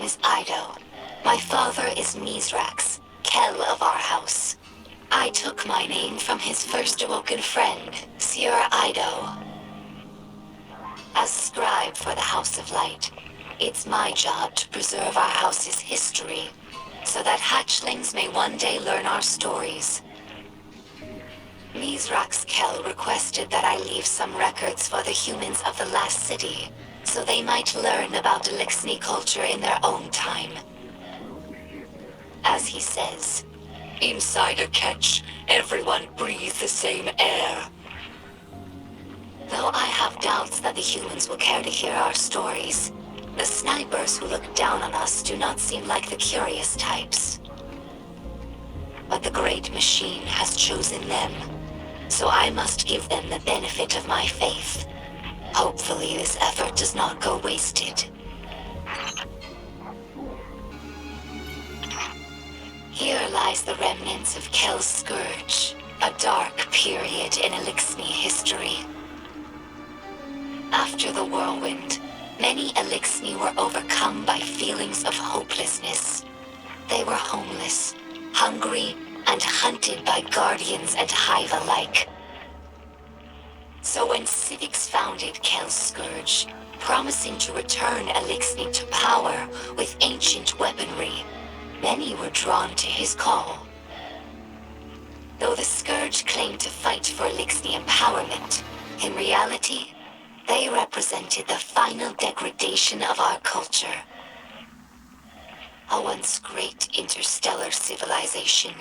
is Ido. My father is Mizrax, Kel of our house. I took my name from his first awoken friend, Seer Ido. As scribe for the House of Light, it's my job to preserve our house's history, so that hatchlings may one day learn our stories. Mizrax Kel requested that I leave some records for the humans of the last city, so they might learn about Elixni culture in their own time. As he says, inside a catch, everyone breathes the same air. Though I have doubts that the humans will care to hear our stories, the snipers who look down on us do not seem like the curious types. But the Great Machine has chosen them, so I must give them the benefit of my faith. Hopefully this effort does not go wasted. Here lies the remnants of Kel's Scourge, a dark period in Elixni history. After the whirlwind, many Elixni were overcome by feelings of hopelessness. They were homeless, hungry, and hunted by guardians and hive alike. So when civics founded Kel's Scourge, promising to return Elixni to power with ancient weaponry, many were drawn to his call. Though the Scourge claimed to fight for Elixni empowerment, in reality, they represented the final degradation of our culture. A once great interstellar civilization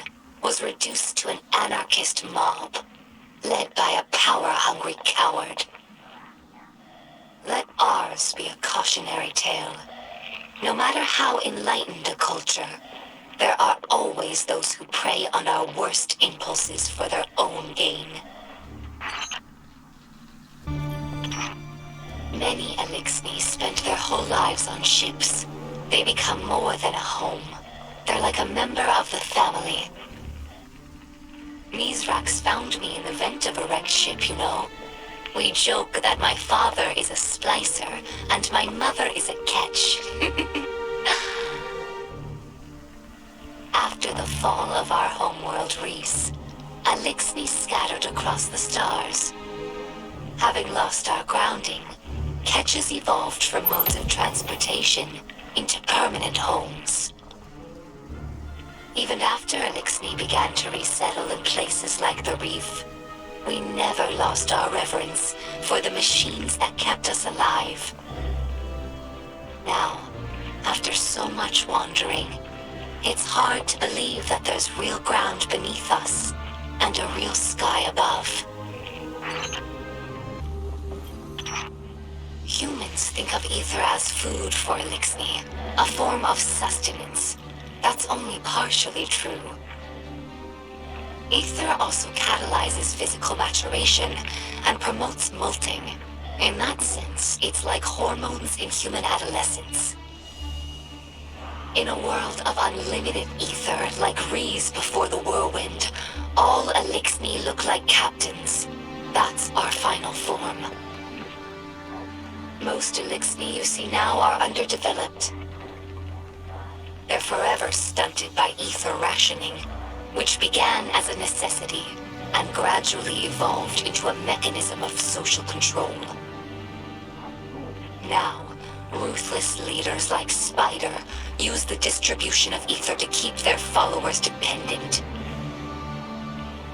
was reduced to an anarchist mob, led by a power-hungry coward. Let ours be a cautionary tale. No matter how enlightened a culture, there are always those who prey on our worst impulses for their own gain. Many Elixni spent their whole lives on ships. They become more than a home. They're like a member of the family. Mizrax found me in the vent of a wrecked ship, you know. We joke that my father is a splicer and my mother is a catch. After the fall of our homeworld Reese, Elixni scattered across the stars. Having lost our grounding, catches evolved from modes of transportation into permanent homes. Even after Elixni began to resettle in places like the reef, we never lost our reverence for the machines that kept us alive. Now, after so much wandering, it's hard to believe that there's real ground beneath us and a real sky above. Humans think of ether as food for Elixni, a form of sustenance. That's only partially true. Ether also catalyzes physical maturation and promotes molting. In that sense, it's like hormones in human adolescence. In a world of unlimited ether, like Rees before the whirlwind, all Elixni look like captains. That's our final form. Most Elixni you see now are underdeveloped. They're forever stunted by ether rationing, which began as a necessity and gradually evolved into a mechanism of social control. Now, ruthless leaders like Spider use the distribution of ether to keep their followers dependent.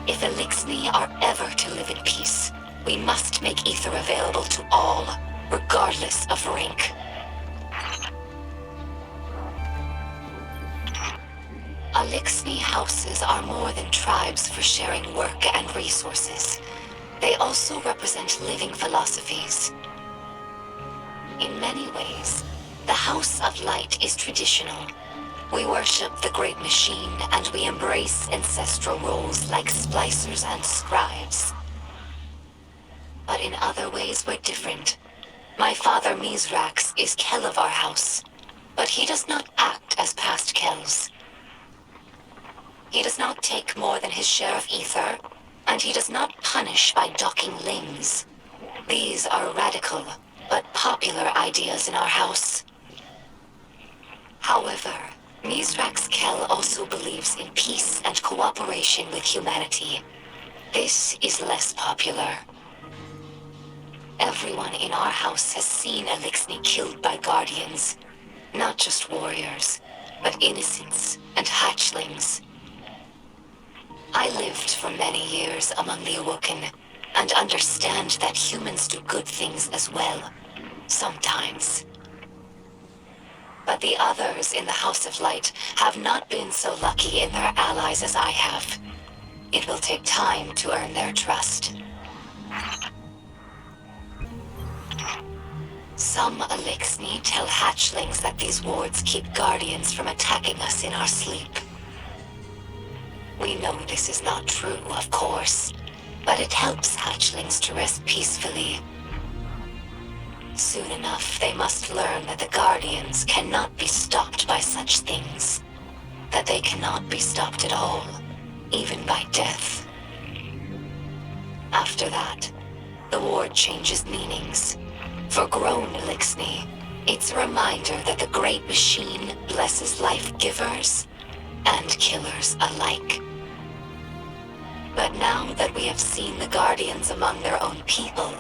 If Elixni are ever to live in peace, we must make ether available to all, regardless of rank. Elixni houses are more than tribes for sharing work and resources. They also represent living philosophies. In many ways, the House of Light is traditional. We worship the Great Machine and we embrace ancestral roles like splicers and scribes. But in other ways we're different. My father Mizrax is Kel of our house, but he does not act as past Kels. He does not take more than his share of ether, and he does not punish by docking limbs. These are radical, but popular ideas in our house. However, Mizrax Kel also believes in peace and cooperation with humanity. This is less popular. Everyone in our house has seen Elixni killed by guardians. Not just warriors, but innocents and hatchlings. I lived for many years among the Awoken, and understand that humans do good things as well. Sometimes. But the others in the House of Light have not been so lucky in their allies as I have. It will take time to earn their trust. Some Elixni tell hatchlings that these wards keep guardians from attacking us in our sleep. We know this is not true, of course, but it helps hatchlings to rest peacefully. Soon enough, they must learn that the guardians cannot be stopped by such things. That they cannot be stopped at all, even by death. After that, the ward changes meanings. For grown Elixni, it's a reminder that the Great Machine blesses life givers and killers alike. But now that we have seen the guardians among their own people,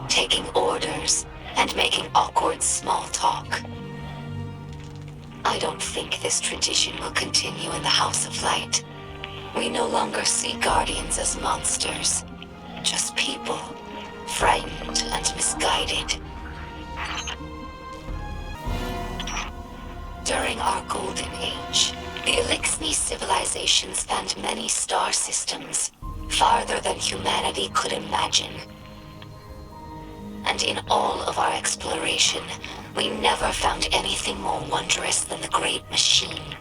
taking orders and making awkward small talk, I don't think this tradition will continue in the House of Light. We no longer see guardians as monsters, just people, frightened and misguided. During our Golden Age, the Elixni civilization spanned many star systems, farther than humanity could imagine. And in all of our exploration, we never found anything more wondrous than the Great Machine.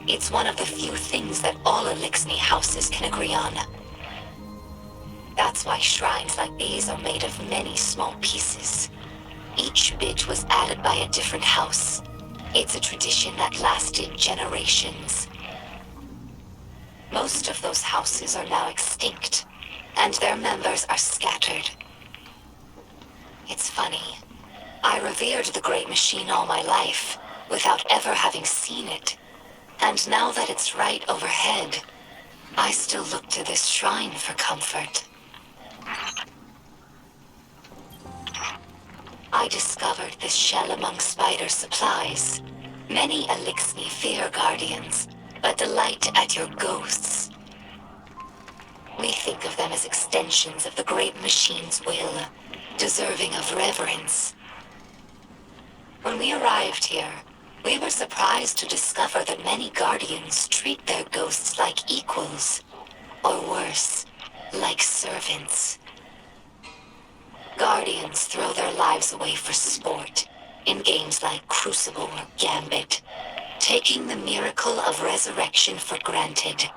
It's one of the few things that all Elixni houses can agree on. That's why shrines like these are made of many small pieces. Each bit was added by a different house. It's a tradition that lasted generations. Most of those houses are now extinct, and their members are scattered. It's funny. I revered the Great Machine all my life, without ever having seen it. And now that it's right overhead, I still look to this shrine for comfort. I discovered this shell among spider supplies. Many Elixni fear guardians, but delight at your ghosts. We think of them as extensions of the Great Machine's will, deserving of reverence. When we arrived here, we were surprised to discover that many guardians treat their ghosts like equals, or worse, like servants. Guardians throw their lives away for sport, in games like Crucible or Gambit, taking the miracle of resurrection for granted.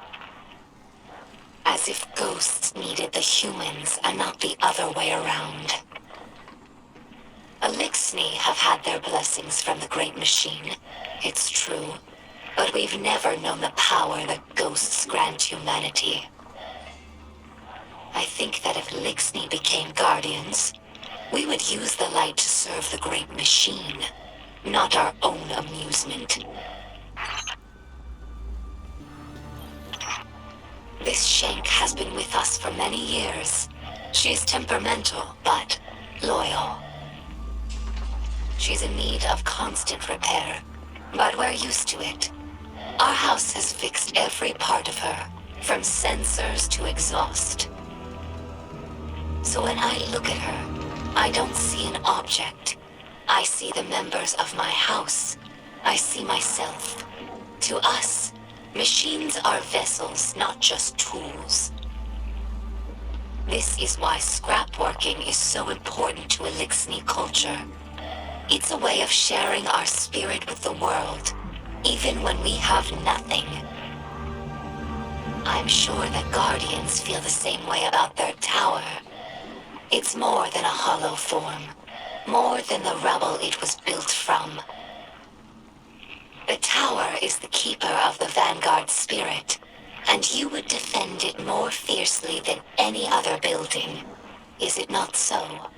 As if ghosts needed the humans and not the other way around. Elixni have had their blessings from the Great Machine, it's true, but we've never known the power that ghosts grant humanity. I think that if Elixni became guardians, we would use the light to serve the Great Machine, not our own amusement. This Shank has been with us for many years. She is temperamental, but loyal. She's in need of constant repair, but we're used to it. Our house has fixed every part of her, from sensors to exhaust. So when I look at her, I don't see an object. I see the members of my house. I see myself. To us, machines are vessels, not just tools. This is why scrapworking is so important to Elixni culture. It's a way of sharing our spirit with the world, even when we have nothing. I'm sure that Guardians feel the same way about their tower. It's more than a hollow form, more than the rubble it was built from. The tower is the keeper of the Vanguard spirit, and you would defend it more fiercely than any other building. Is it not so?